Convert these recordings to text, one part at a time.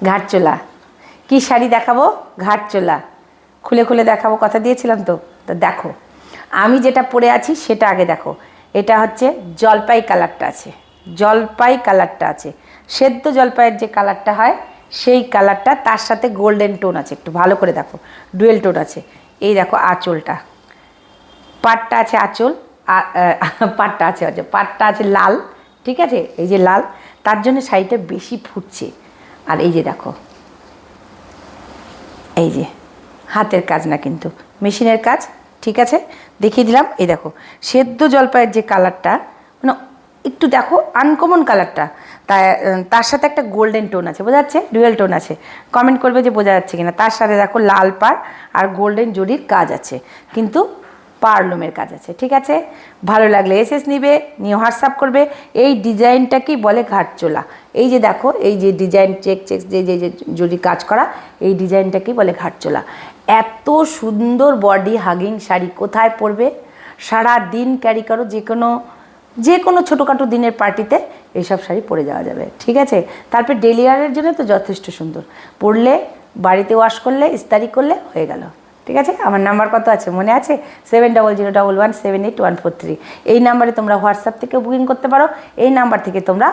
ঘাটচোলা। কি শাড়ি দেখাবো? ঘাটচোলা। খুলে খুলে দেখাবো, কথা দিয়েছিলাম তো। তো দেখো, আমি যেটা পরে আছি সেটা আগে দেখো। এটা হচ্ছে জলপাই কালারটা আছে, জলপাই কালারটা আছে, সেদ্ধ জলপাইয়ের যে কালারটা হয় সেই কালারটা, তার সাথে গোল্ডেন টোন আছে। একটু ভালো করে দেখো, ডুয়েল টোন আছে। এই দেখো আঁচলটা, পাটটা আছে আঁচল, পাটটা আছে পাটটা আছে লাল, ঠিক আছে, এই যে লাল, তার জন্য শাড়িটা বেশি ফুটছে। আর এই যে দেখো, এই যে হাতের কাজ না কিন্তু মেশিনের কাজ, ঠিক আছে, দেখিয়ে দিলাম। এই দেখো সেদ্ধ জলপাইয়ের যে কালারটা, মানে একটু দেখো আনকমন কালারটা, তার সাথে একটা গোল্ডেন টোন আছে, বোঝা যাচ্ছে? ডুয়েল টোন আছে। কমেন্ট করবে যে বোঝা যাচ্ছে কিনা। তার সাথে দেখো লাল পাড় আর গোল্ডেন জরির কাজ আছে, কিন্তু পারলুমের কাজ আছে, ঠিক আছে। ভালো লাগলে এসএস নিবে, নিয়ে হোয়াটসঅ্যাপ করবে। এই ডিজাইনটাকেই বলে ঘাটচোলা। এই যে দেখো, এই যে ডিজাইন চেক চেক যে যে যে জরি কাজ করা, এই ডিজাইনটাকেই বলে ঘাটচোলা। এত সুন্দর বডি হাগিং শাড়ি কোথায় পরবে? সারা দিন ক্যারি করো, যে কোনো ছোটোখাটো দিনের পার্টিতে এইসব শাড়ি পরে যাওয়া যাবে, ঠিক আছে। তারপর ডেলি ওয়ারের জন্য তো যথেষ্ট সুন্দর, পরলে বাড়িতে ওয়াশ করলে ইস্তারি করলে হয়ে গেল, ঠিক আছে। আমার নাম্বার কত আছে মনে আছে? 7001178143। এই নাম্বারে তোমরা হোয়াটসঅ্যাপ থেকে বুকিং করতে পারো, এই নাম্বার থেকে তোমরা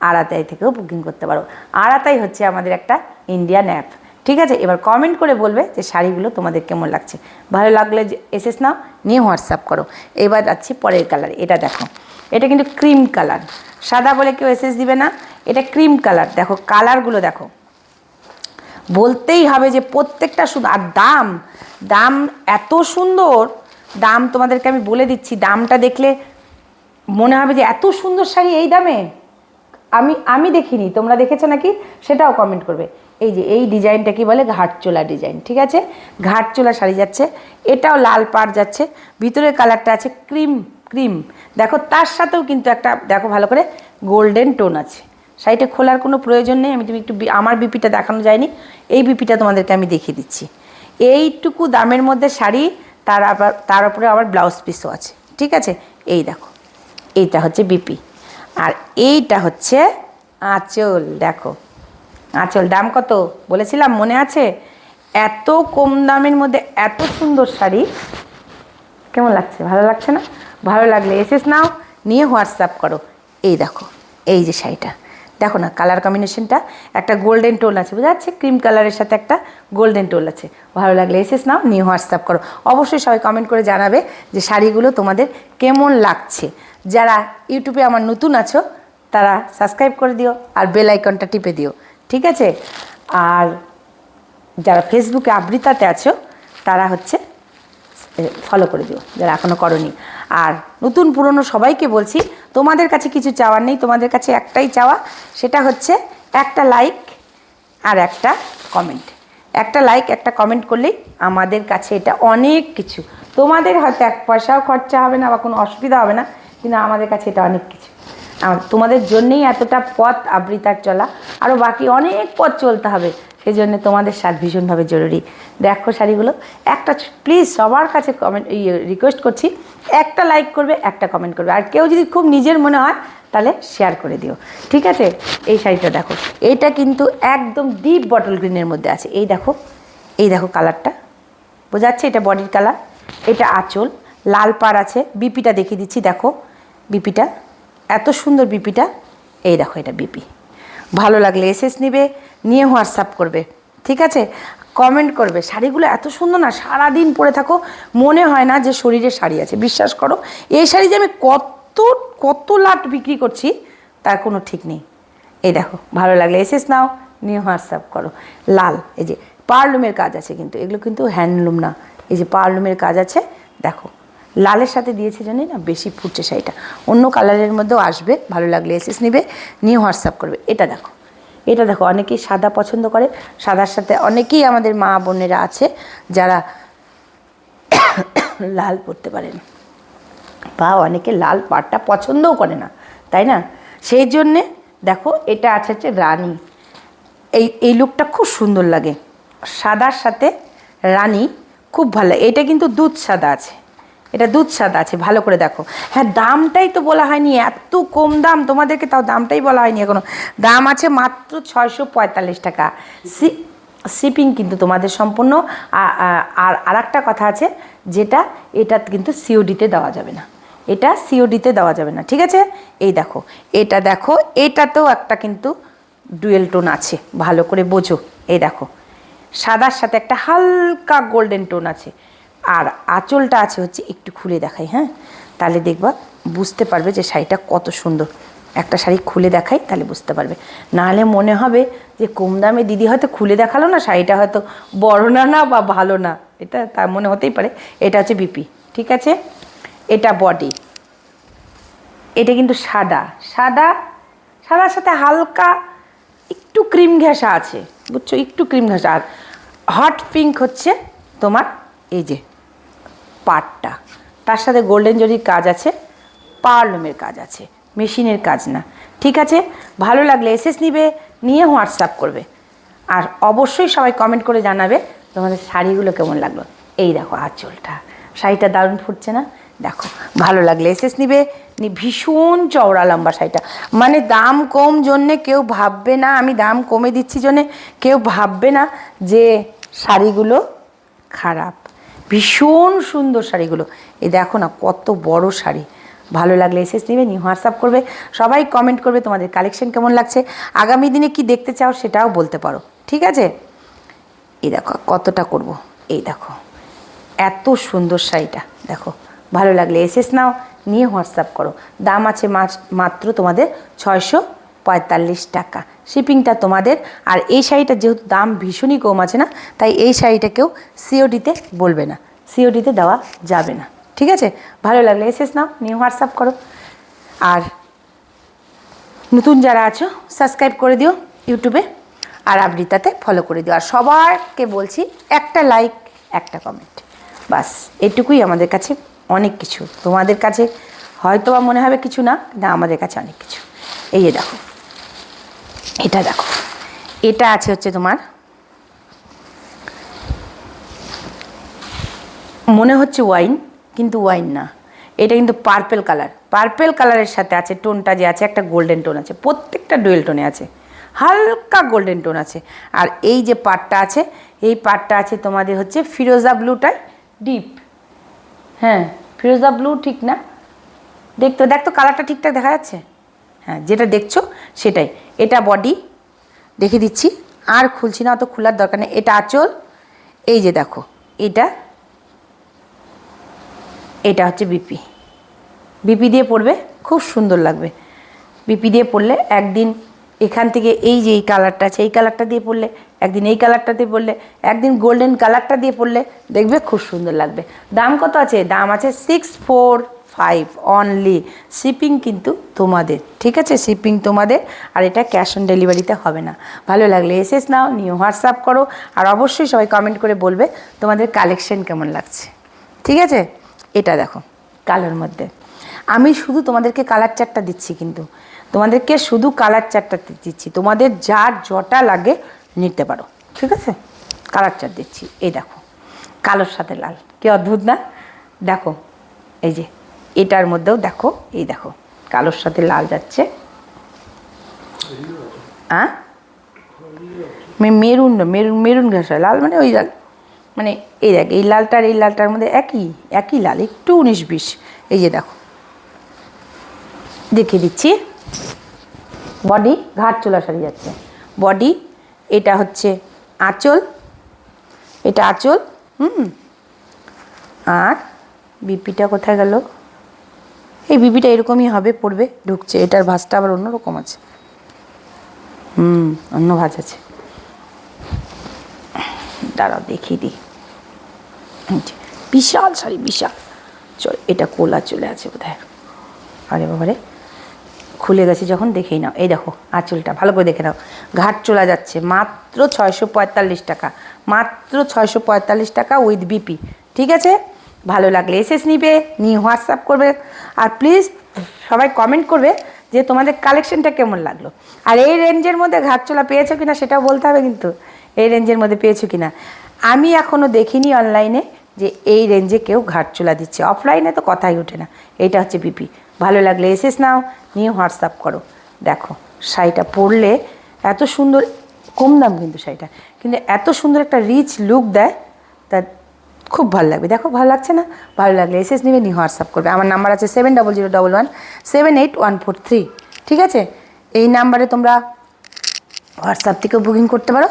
আড়াতাই থেকেও বুকিং করতে পারো। আড়াতাই হচ্ছে আমাদের একটা ইন্ডিয়ান অ্যাপ, ঠিক আছে। এবার কমেন্ট করে বলবে যে শাড়িগুলো তোমাদের কেমন লাগছে। ভালো লাগলে এসএস নাও, নিয়ে হোয়াটসঅ্যাপ করো। এবার যাচ্ছি পরের কালার। এটা দেখো, এটা কিন্তু ক্রিম কালার, সাদা বলে কেউ এসএস দিবে না, এটা ক্রিম কালার। দেখো কালারগুলো দেখো, বলতেই হবে যে প্রত্যেকটা সুন্দর। আর দাম, দাম এত সুন্দর, দাম তোমাদেরকে আমি বলে দিচ্ছি। দামটা দেখলে মনে হবে যে এত সুন্দর শাড়ি এই দামে আমি দেখিনি, তোমরা দেখেছো নাকি সেটাও কমেন্ট করবে। এই যে এই ডিজাইনটা কি বলে? ঘাটচোলা ডিজাইন, ঠিক আছে। ঘাটচোলা শাড়ি যাচ্ছে, এটাও লাল পাড় যাচ্ছে, ভিতরের কালারটা আছে ক্রিম ক্রিম। দেখো তার সাথেও কিন্তু একটা দেখো ভালো করে গোল্ডেন টোন আছে। শাড়িটা খোলার কোনো প্রয়োজন নেই। তুমি একটু আমার বিপিটা দেখানো যায়নি, এই বিপিটা তোমাদেরকে আমি দেখিয়ে দিচ্ছি। এইটুকু দামের মধ্যে শাড়ি, তার উপরে আবার ব্লাউজ পিসও আছে, ঠিক আছে। এই দেখো, এইটা হচ্ছে বিপি, আর এইটা হচ্ছে আঁচল। দেখো আঁচল, দাম কত বলেছিলাম মনে আছে? এত কম দামের মধ্যে এত সুন্দর শাড়ি, কেমন লাগছে? ভালো লাগছে না? ভালো লাগলে এসএস নাও, নিয়ে হোয়াটসঅ্যাপ করো। এই দেখো, এই যে শাড়িটা দেখো না, কালার কম্বিনেশনটা একটা গোল্ডেন টোন আছে, বোঝা যাচ্ছে? ক্রিম কালারের সাথে একটা গোল্ডেন টোন আছে। ভালো লাগলে এসএস নাও, নিয়ে হোয়াটসঅ্যাপ করো। অবশ্যই সবাই কমেন্ট করে জানাবে যে শাড়িগুলো তোমাদের কেমন লাগছে। যারা ইউটিউবে আমার নতুন আছো তারা সাবস্ক্রাইব করে দিও আর বেল আইকনটা টিপে দিও, ঠিক আছে। আর যারা ফেসবুকে আবৃতাতে আছো তারা হচ্ছে ফলো করে দিও, যারা এখনও করনি। আর নতুন পুরনো সবাইকে বলছি, তোমাদের কাছে কিছু চাওয়ার নেই, তোমাদের কাছে একটাই চাওয়া, সেটা হচ্ছে একটা লাইক আর একটা কমেন্ট। একটা লাইক একটা কমেন্ট করলেই আমাদের কাছে এটা অনেক কিছু। তোমাদের হয়তো এক পয়সাও খরচা হবে না বা কোনো অসুবিধা হবে না, কিন্তু আমাদের কাছে এটা অনেক কিছু। তোমাদের জন্যেই এতটা পথ আবৃতার চলা, আরও বাকি অনেক পথ চলতে হবে, সেই জন্য তোমাদের সাথ ভীষণভাবে জরুরি। দেখো শাড়িগুলো, একটা প্লিজ সবার কাছে কমেন্ট রিকোয়েস্ট করছি, একটা লাইক করবে, একটা কমেন্ট করবে। আর কেউ যদি খুব নিজের মনে হয় তাহলে শেয়ার করে দিও, ঠিক আছে। এই শাড়িটা দেখো, এইটা কিন্তু একদম ডিপ বটল গ্রিনের মধ্যে আছে। এই দেখো, এই দেখো কালারটা বোঝা যাচ্ছে? এটা বডির কালার, এটা আঁচল, লাল পাড় আছে। বিপিটা দেখিয়ে দিচ্ছি, দেখো বিপিটা এত সুন্দর বিপিটা। এই দেখো এটা বিপি। ভালো লাগলে এসএস নিবে, নিয়ে হোয়াটসঅ্যাপ করবে, ঠিক আছে। কমেন্ট করবে। শাড়িগুলো এত সুন্দর না, সারাদিন পরে থাকো, মনে হয় না যে শরীরে শাড়ি আছে। বিশ্বাস করো, এই শাড়ি যে আমি কত কত লাট বিক্রি করছি তার কোনো ঠিক নেই। এই দেখো, ভালো লাগলে এসএস নাও, নিয়ে হোয়াটসঅ্যাপ করো। লাল, এই যে পার্লুমের কাজ আছে, কিন্তু এগুলো কিন্তু হ্যান্ডলুম না, এই যে পার্লুমের কাজ আছে। দেখো লালের সাথে দিয়েছে জন্যই না বেশি ফুটছে শাড়িটা, অন্য কালারের মধ্যেও আসবে। ভালো লাগলে এসএস নিবে, নিয়ে হোয়াটসঅ্যাপ করবে। এটা দেখো, এটা দেখো, অনেকেই সাদা পছন্দ করে, সাদার সাথে অনেকেই আমাদের মা বোনেরা আছে যারা লাল পরতে পারেন, বা অনেকে লাল পাড়টা পছন্দও করে না, তাই না? সেই জন্যে দেখো এটা আছে হচ্ছে রানী। এই লুকটা খুব সুন্দর লাগে, সাদার সাথে রানী খুব ভালো লাগে। এটা কিন্তু দুধ সাদা আছে, এটা দুধ সাদা আছে, ভালো করে দেখো। হ্যাঁ, দামটাই তো বলা হয়নি, এত কম দাম তোমাদেরকে, তাও দামটাই বলা হয়নি এখনো। দাম আছে মাত্র 645 টাকা। শিপিং কিন্তু তোমাদের সম্পূর্ণ। আর একটা কথা আছে, যেটা এটা কিন্তু সিওডিতে দেওয়া যাবে না, এটা সিওডিতে দেওয়া যাবে না, ঠিক আছে। এই দেখো, এটা দেখো, এটাতেও একটা কিন্তু ডুয়েল টোন আছে, ভালো করে বোঝো। এই দেখো, সাদার সাথে একটা হালকা গোল্ডেন টোন আছে। আর আঁচলটা আছে হচ্ছে, একটু খুলে দেখাই, হ্যাঁ, তাহলে দেখবা বুঝতে পারবে যে শাড়িটা কত সুন্দর। একটা শাড়ি খুলে দেখাই, তাহলে বুঝতে পারবে। নাহলে মনে হবে যে কম দামে দিদি হয়তো খুলে দেখালো না, শাড়িটা হয়তো বড় না বা ভালো না, এটা তার মনে হতেই পারে। এটা হচ্ছে বিপি, ঠিক আছে। এটা বডি, এটা কিন্তু সাদা সাদা, সাদার সাথে হালকা একটু ক্রিম ঘেঁষা আছে, বুঝছো, একটু ক্রিম ঘেঁষা। আর হট পিঙ্ক হচ্ছে তোমার এই যে পাটটা, তার সাথে গোল্ডেন জরির কাজ আছে, পার্লুমের কাজ আছে, মেশিনের কাজ না, ঠিক আছে। ভালো লাগলে এসএস নিবে, নিয়ে হোয়াটসঅ্যাপ করবে। আর অবশ্যই সবাই কমেন্ট করে জানাবে তোমাদের শাড়িগুলো কেমন লাগলো। এই দেখো আঁচলটা, শাড়িটা দারুণ ফুটছে না, দেখো। ভালো লাগলে এসএস নিবে, ভীষণ চওড়া লম্বা শাড়িটা, মানে দাম কম জন্যে কেউ ভাববে না, আমি দাম কমে দিচ্ছি জন্যে কেউ ভাববে না যে শাড়িগুলো খারাপ। ভীষণ সুন্দর শাড়িগুলো, এই দেখো না কত বড় শাড়ি। ভালো লাগলে এসএস নিবে, নিয়ে হোয়াটসঅ্যাপ করবে। সবাই কমেন্ট করবে তোমাদের কালেকশন কেমন লাগছে, আগামী দিনে কি দেখতে চাও সেটাও বলতে পারো, ঠিক আছে। এই দেখো কতটা করব, এই দেখো এত সুন্দর শাড়িটা দেখো। ভালো লাগলে এসএস নাও, নিয়ে হোয়াটসঅ্যাপ করো। দাম আছে মাত্র তোমাদের 645 টাকা, শিপিংটা তোমাদের। আর এই শাড়িটা যেহেতু দাম ভীষণই কম আছে না, তাই এই শাড়িটা কেউ সিওডিতে বলবে না, সিওডিতে দেওয়া যাবে না, ঠিক আছে। ভালো লাগলে এসএস নাও, নিয়ে হোয়াটসঅ্যাপ করো। আর নতুন যারা আছো সাবস্ক্রাইব করে দিও ইউটিউবে, আর আবৃতাতে ফলো করে দিও। আর সবাইকে বলছি একটা লাইক, একটা কমেন্ট, বাস এটুকুই আমাদের কাছে অনেক কিছু। তোমাদের কাছে হয়তো বা মনে হবে কিছু না, না আমাদের কাছে অনেক কিছু। এই যে দেখো, এটা দেখো, এটা আছে হচ্ছে তোমার, মনে হচ্ছে ওয়াইন, কিন্তু ওয়াইন না, এটা কিন্তু পার্পেল কালার। পার্পেল কালারের সাথে আছে টোনটা যে আছে, একটা গোল্ডেন টোন আছে, প্রত্যেকটা ডুয়েল টোনে আছে, হালকা গোল্ডেন টোন আছে। আর এই যে পাটটা আছে, এই পাটটা আছে তোমাদের হচ্ছে ফিরোজা ব্লুটাই ডিপ, হ্যাঁ ফিরোজা ব্লু, ঠিক না? দেখতো কালারটা ঠিকঠাক দেখা যাচ্ছে, হ্যাঁ যেটা দেখছো সেটাই। এটা বডি দেখে দিচ্ছি, আর খুলছি না, অত খোলার দরকার নেই। এটা আঁচল, এই যে দেখো, এটা হচ্ছে বিপি। বিপি দিয়ে পরবে, খুব সুন্দর লাগবে। বিপি দিয়ে পরলে একদিন এখান থেকে এই যে এই কালারটা আছে, এই কালারটা দিয়ে পরলে, একদিন এই কালারটা দিয়ে পরলে, একদিন গোল্ডেন কালারটা দিয়ে পরলে দেখবে খুব সুন্দর লাগবে। দাম কত আছে? দাম আছে 645 অনলি। শিপিং কিন্তু তোমাদের, ঠিক আছে, শিপিং তোমাদের। আর এটা ক্যাশ অন ডেলিভারিতে হবে না। ভালো লাগলে এসএস নাও, নিয়ে হোয়াটসঅ্যাপ করো। আর অবশ্যই সবাই কমেন্ট করে বলবে তোমাদের কালেকশন কেমন লাগছে, ঠিক আছে। এটা দেখো কালোর মধ্যে, আমি শুধু তোমাদেরকে কালার চারটা দিচ্ছি, কিন্তু তোমাদেরকে শুধু কালার চারটা দিচ্ছি, তোমাদের যার জটা লাগে নিতে পারো, ঠিক আছে। কালার চার দিচ্ছি, এই দেখো কালোর সাথে লাল, কি অদ্ভুত না? দেখো এই যে এটার মধ্যেও দেখো, এই দেখো কালোর সাথে লাল যাচ্ছে, হ্যাঁ মেরুন মেরুন ঘাসা লাল, মানে ওই লাল, মানে এই দেখ এই লালটার এই লালটার মধ্যে একই লাল, একটু 19-20। এই যে দেখো দেখিয়ে দিচ্ছি, বডি ঘাট চোলা শাড়ি যাচ্ছে, বডি এটা হচ্ছে আঁচল, এটা আঁচল, আর বিপিটা কোথায় গেল? এই বিপিটা এরকমই হবে, পড়বে ঢুকছে। এটার ভাঁজটা আবার অন্যরকম আছে, অন্য ভাঁজ আছে, দাঁড়াও দেখিয়ে দিই। বিশাল শাড়ি, বিশাল। চল, এটা কোলা চলে আছে বোধহয়, আরে বাবারে খুলে গেছে যখন, দেখেই নাও। এই দেখো আঁচলটা ভালো করে দেখে নাও, ঘাট চলা যাচ্ছে, মাত্র 645 টাকা, মাত্র 645 টাকা উইথ বিপি, ঠিক আছে। ভালো লাগলে এসএস নিবে, নিয়ে হোয়াটসঅ্যাপ করবে। আর প্লিজ সবাই কমেন্ট করবে যে তোমাদের কালেকশনটা কেমন লাগলো। আর এই রেঞ্জের মধ্যে ঘাট চলা পেয়েছো কিনা সেটাও বলতে হবে, কিন্তু এই রেঞ্জের মধ্যে পেয়েছো কিনা। আমি এখনও দেখিনি অনলাইনে যে এই রেঞ্জে কেউ ঘাটচোলা দিচ্ছে। অফলাইনে তো কথাই ওঠে না। এইটা হচ্ছে বিপি। ভালো লাগলে এসএস নাও, নিয়ে হোয়াটসঅ্যাপ করো। দেখো শাড়িটা পরলে এত সুন্দর, কম দাম কিন্তু শাড়িটা, কিন্তু এত সুন্দর একটা রিচ লুক দেয়, তা খুব ভালো লাগবে। দেখো ভালো লাগছে না? ভালো লাগলে এসএস নেবে, নিয়ে হোয়াটসঅ্যাপ করবে। আমার নাম্বার আছে 7001178143। ঠিক আছে, এই নাম্বারে তোমরা হোয়াটসঅ্যাপ থেকেও বুকিং করতে পারো,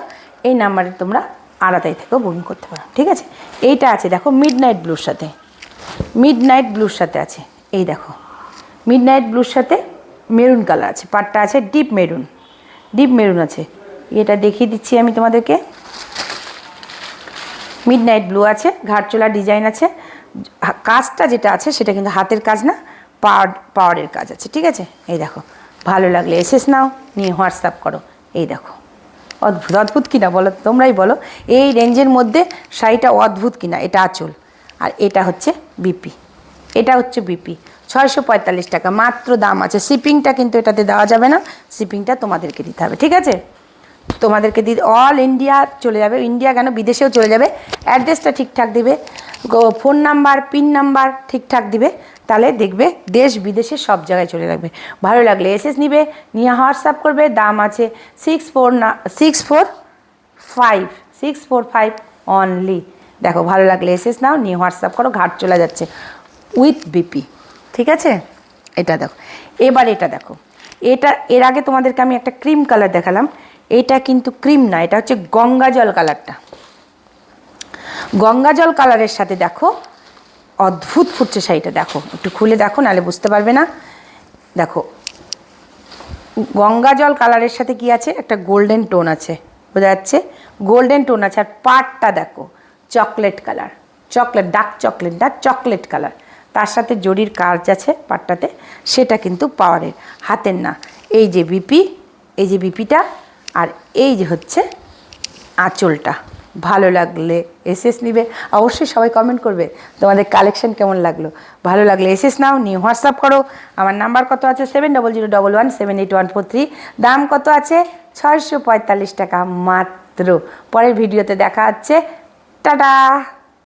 এই নাম্বারে তোমরা আড়াতাই থেকেও বুকিং করতে পারো। ঠিক আছে, এইটা আছে দেখো মিডনাইট ব্লুর সাথে, মিডনাইট ব্লুর সাথে আছে। এই দেখো মিডনাইট ব্লুর সাথে মেরুন কালার আছে, পাটটা আছে ডিপ মেরুন, ডিপ মেরুন আছে। এটা দেখিয়ে দিচ্ছি আমি তোমাদেরকে। মিডনাইট ব্লু আছে, ঘাটচোলা ডিজাইন আছে। কাজটা যেটা আছে সেটা কিন্তু হাতের কাজ না, পাওয়ারের কাজ আছে। ঠিক আছে, এই দেখো ভালো লাগলে এসএস নাও, নিয়ে হোয়াটসঅ্যাপ করো। এই দেখো অদ্ভুত, অদ্ভুত কিনা বলো, তোমরাই বলো এই রেঞ্জের মধ্যে শাড়িটা অদ্ভুত কিনা। এটা আঁচল, আর এটা হচ্ছে বিপি, এটা হচ্ছে বিপি। 645 টাকা মাত্র দাম আছে। শিপিংটা কিন্তু এটাতে দেওয়া যাবে না, শিপিংটা তোমাদেরকে দিতে হবে। ঠিক আছে, তোমাদেরকে অল ইন্ডিয়া চলে যাবে, ইন্ডিয়া কেন বিদেশেও চলে যাবে। অ্যাড্রেসটা ঠিকঠাক দিবে, ফোন নাম্বার পিন নাম্বার ঠিকঠাক দিবে, তাহলে দেখবে দেশ বিদেশে সব জায়গায় চলে যাবে। ভালো লাগলে এসএস নিবে, নিয়ে হোয়াটসঅ্যাপ করবে। দাম আছে 645 অনলি। দেখো ভালো লাগলে এসএস নাও, নিয়ে হোয়াটসঅ্যাপ করো। ঘাট চলে যাচ্ছে উইথ বিপি। ঠিক আছে, এটা দেখো। এবার এটা দেখো, এটা এর আগে তোমাদেরকে আমি একটা ক্রিম কালার দেখালাম, এটা কিন্তু ক্রিম না, এটা হচ্ছে গঙ্গা জল কালারটা। গঙ্গা জল কালারের সাথে দেখো অদ্ভুত ফুটছে শাড়িটা। দেখো একটু খুলে দেখো, নাহলে বুঝতে পারবে না। দেখো গঙ্গা জল কালারের সাথে কি আছে, একটা গোল্ডেন টোন আছে, বোঝা যাচ্ছে গোল্ডেন টোন আছে। আর পাটটা দেখো chocolate colour, chocolate dark chocolate না, চকলেট কালার। তার সাথে জরির কাজ আছে পাটটাতে, সেটা কিন্তু পাওয়ারের, হাতের না। এই যে বিপি, এই যে বিপিটা, আর এই যে হচ্ছে আঁচলটা। ভালো লাগলে এসএস নিবে, অবশ্যই সবাই কমেন্ট করবে তোমাদের কালেকশন কেমন লাগলো। ভালো লাগলে এসএস নাও, নিয়ে হোয়াটসঅ্যাপ করো। আমার নাম্বার কত আছে 7001178143। দাম কত আছে 645 টাকা মাত্র। পরের ভিডিওতে দেখা হচ্ছে, টাটা।